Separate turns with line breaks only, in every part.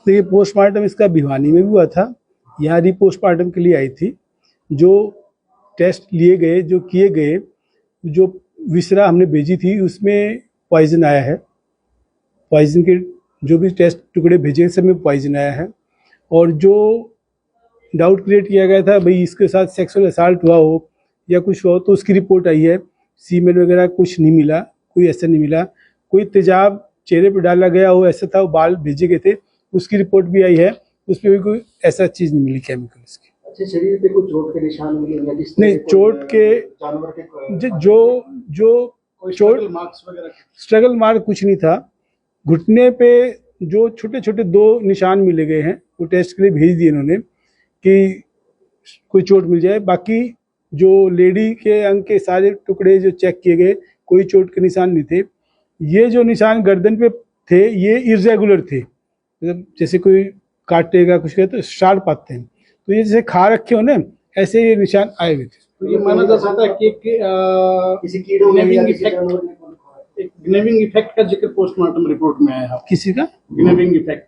देखिए पोस्टमार्टम इसका भिवानी में भी हुआ था, यहाँ रीपोस्टमार्टम के लिए आई थी। जो टेस्ट लिए गए, जो किए गए, जो विसरा हमने भेजी थी उसमें पॉइजन आया है। पॉइजन के जो भी टेस्ट टुकड़े भेजे सब में पॉइजन आया है। और जो डाउट क्रिएट किया गया था भाई इसके साथ सेक्सुअल असॉल्ट हुआ हो या कुछ हुआ हो, तो उसकी रिपोर्ट आई है। सीमेन वगैरह कुछ नहीं मिला, कोई ऐसा नहीं मिला। कोई तेजाब चेहरे पर डाला गया हो ऐसा था, बाल भेजे गए थे, उसकी रिपोर्ट भी आई है, उस पर भी कोई ऐसा चीज़ नहीं मिली केमिकल इसकी।
अच्छा, शरीर पे कोई चोट के निशान मिले
नहीं, चोट के
जानवर के
जो चोट स्ट्रगल मार्क कुछ नहीं था। घुटने पे जो छोटे छोटे 2 निशान मिले गए हैं, वो टेस्ट के लिए भेज दिए इन्होंने कि कोई चोट मिल जाए। बाकी जो लेडी के अंग के सारे टुकड़े जो चेक किए गए, कोई चोट के निशान नहीं थे। ये जो निशान गर्दन पे थे ये इरेगुलर थे, मतलब जैसे कोई काटेगा कुछ करे तो शार्प आते हैं, तो ये जैसे खा रखे हो ना ऐसे ये निशान आए हुए थे।
तो ये माना जा सकता है कि किसी कीड़े ग्नेविंग इफेक्ट का जिक्र पोस्टमार्टम रिपोर्ट में आया है।
किसी का
ग्नेविंग इफेक्ट,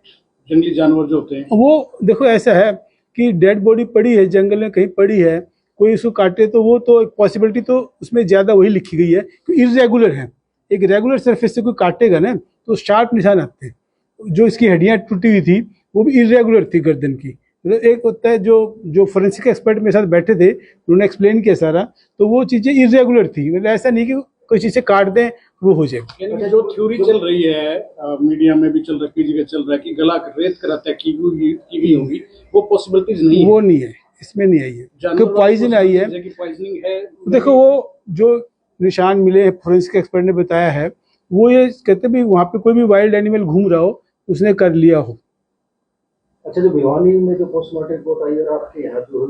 जंगली जानवर जो होते हैं
वो देखो ऐसा है कि डेड बॉडी पड़ी है जंगल में कहीं पड़ी है, कोई उसको काटे तो वो तो एक पॉसिबिलिटी तो उसमें ज़्यादा वही लिखी गई है कि इरेगुलर है। एक रेगुलर सरफेस से कोई काटेगा ना तो शार्प निशान आते हैं। जो इसकी हड्डियाँ टूटी हुई थी वो भी इरेगुलर थी गर्दन की। मतलब एक होता है जो फोरेंसिक एक्सपर्ट मेरे साथ बैठे थे, उन्होंने एक्सप्लेन किया सारा, तो वो चीज़ें इरेगुलर थी। मतलब ऐसा नहीं कि कोई चीज़ से काट दें वो हो जाएगा।
जो थ्योरी चल रही है मीडिया में भी चल रहा है, कई जगह चल रहा है कि गला रेत कर हत्या की गई होगी, वो पॉसिबिलिटीज नहीं है।
वो नहीं है, इसमें नहीं आई है क्योंकि पॉइजन आई है।
पॉइजनिंग है।
देखो वो जो निशान मिले हैं फोरेंसिक एक्सपर्ट ने बताया है, वो ये कहते भी वहाँ पे कोई भी वाइल्ड एनिमल घूम रहा हो उसने कर लिया हो।
अच्छा, जो भिवानी में जो पोस्टमार्टम रिपोर्ट आई और आपके यहाँ जो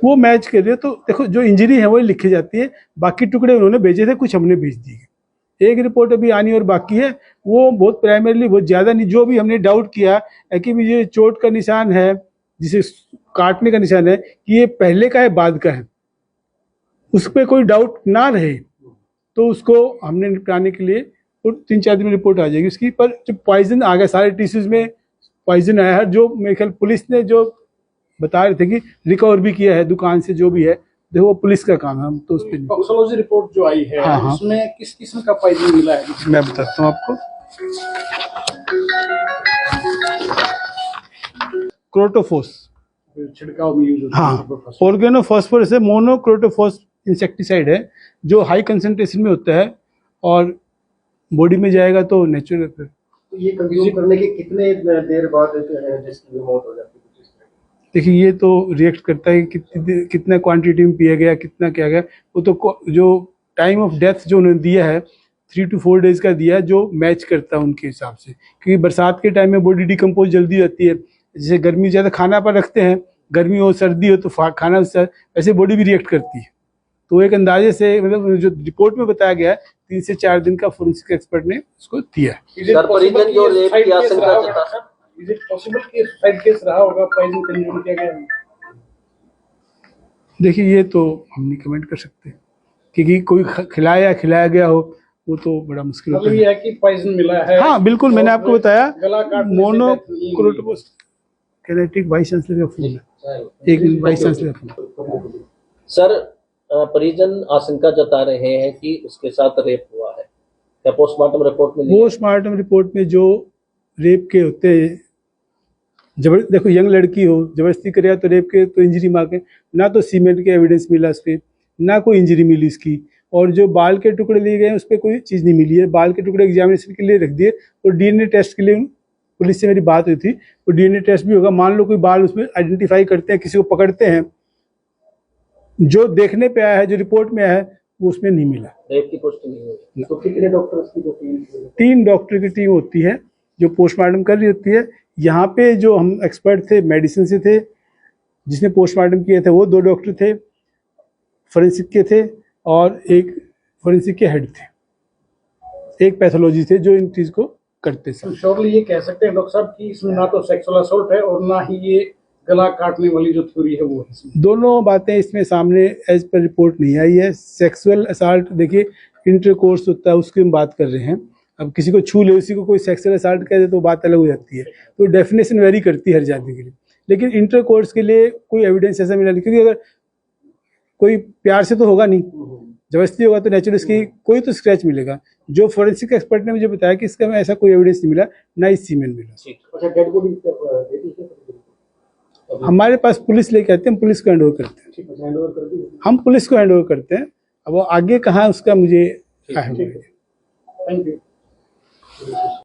वो मैच कर रही है, तो देखो जो इंजरी है वही लिखी जाती है, बाकी टुकड़े उन्होंने भेजे थे, कुछ हमने भेज दिए। एक रिपोर्ट अभी आनी और बाकी है, वो बहुत प्राइमरीली बहुत ज़्यादा नहीं। जो भी हमने डाउट किया है कि ये चोट का निशान है, जिसे काटने का निशान है, कि ये पहले का है बाद का है, उस पर कोई डाउट ना रहे तो उसको हमने निपटाने के लिए 3-4 दिन में रिपोर्ट आ जाएगी उसकी। पर जब पॉइजन आ गया, सारे टिश्यूज में पॉइजन आया है, जो मेरे ख्याल पुलिस ने जो बता रहे थे कि रिकवर भी किया है दुकान से, जो भी है देखो वो पुलिस का काम है, हम तो उस पर।
टॉक्सिकोलॉजी रिपोर्ट जो आई है,
हाँ,
उसमें किस किस्म का पॉइजन मिला है?
मैं बताता हूँ आपको। क्रोटोफोस
छिड़काव में यूज होता है।
हाँ, ऑर्गेनोफॉस्फोरस है, मोनोक्रोटोफॉस इंसेक्टिसाइड है जो हाई कंसंट्रेशन में होता है और बॉडी में जाएगा तो नेचुरल। फिर
ये कंज्यूम करने के कितने देर बाद जिसकी मौत हो जाती है?
देखिए ये तो रिएक्ट करता है कि कितना क्वांटिटी में पिया गया, कितना क्या गया। वो तो जो टाइम ऑफ डेथ जो उन्होंने दिया है 3 to 4 डेज का दिया है, जो मैच करता है उनके हिसाब से, क्योंकि बरसात के टाइम में बॉडी डिकम्पोज जल्दी होती है। जैसे गर्मी ज़्यादा खाना पर रखते हैं, गर्मी हो सर्दी हो तो खाना वैसे बॉडी भी रिएक्ट करती है। तो एक अंदाजे से मतलब जो रिपोर्ट में बताया गया है 3 से 4 दिन का फोरेंसिक एक्सपर्ट ने उसको दिया है। देखिए ये तो हम नहीं कमेंट कर सकते, क्योंकि कोई खिलाया गया हो वो तो बड़ा मुश्किल होता है।
ये है कि पॉइजन मिला है।
हाँ बिल्कुल, मैंने आपको बताया मोनोक्रोटोफॉस कैनेटिक वाइस चांसलर का फोन है। एक मिनट, वाइस चांसलर का फोन।
सर, परिजन आशंका जता रहे हैं कि उसके साथ रेप हुआ है, क्या पोस्टमार्टम रिपोर्ट में?
पोस्टमार्टम रिपोर्ट में जो रेप के होते हैं, देखो यंग लड़की हो जबरदस्ती करे तो रेप के तो इंजरी मार्क है ना, तो सीमेंट के एविडेंस मिला उस पर, ना कोई इंजरी मिली इसकी। और जो बाल के टुकड़े लिए गए उस पर कोई चीज़ नहीं मिली है। बाल के टुकड़े एग्जामिनेशन के लिए रख दिए और डीएनए टेस्ट के लिए पुलिस से मेरी बात हुई थी, तो डीएनए टेस्ट भी होगा। मान लो कोई बाल उसमें आइडेंटिफाई करते हैं, किसी को पकड़ते हैं, जो देखने पे आया है, जो रिपोर्ट में आया है वो उसमें नहीं मिला।
रेप की पुष्टि नहीं हुई।
तो कितने डॉक्टर्स की टीम?
3 डॉक्टर की टीम होती है जो पोस्टमार्टम कर रही होती है। यहाँ पे जो हम एक्सपर्ट थे मेडिसिन से थे, जिसने पोस्टमार्टम किए थे वो 2 डॉक्टर थे, फोरेंसिक के थे, और एक फोरेंसिक के हेड थे, एक पैथोलॉजी थे जो इन चीज़ को करते थे।
श्योरली ये कह सकते हैं डॉक्टर साहब कि इसमें ना तो सेक्सुअल असॉल्ट है और ना ही ये गला काटने वाली जो थ्योरी है वो है।
दोनों बातें इसमें सामने एज पर रिपोर्ट नहीं आई है। सेक्सुअल असॉल्ट देखिए इंटरकोर्स होता है उसकी हम बात कर रहे हैं, अब किसी को छू ले, उसी को कोई सेक्सुअल असॉल्ट कह दे तो बात अलग हो जाती है। तो डेफिनेशन वेरी करती है हर जाति के लिए, लेकिन इंटर कोर्स के लिए कोई एविडेंस ऐसा मिला नहीं, क्योंकि अगर कोई प्यार से तो होगा नहीं, जबरदस्ती होगा तो नेचुरल इसकी कोई तो स्क्रैच मिलेगा। जो फोरेंसिक एक्सपर्ट ने मुझे बताया कि इसका में ऐसा कोई एविडेंस नहीं मिला, ना ही सीमेन मिला।
ठीक।
अच्छा, डेड बॉडी
हमारे पास पुलिस लेके आते हैं, हम पुलिस को हैंड ओवर करते हैं।
हैंड ओवर कर दी।
हम पुलिस को हैंड ओवर करते हैं। अब वो आगे कहाँ उसका मुझे
थैंक यू।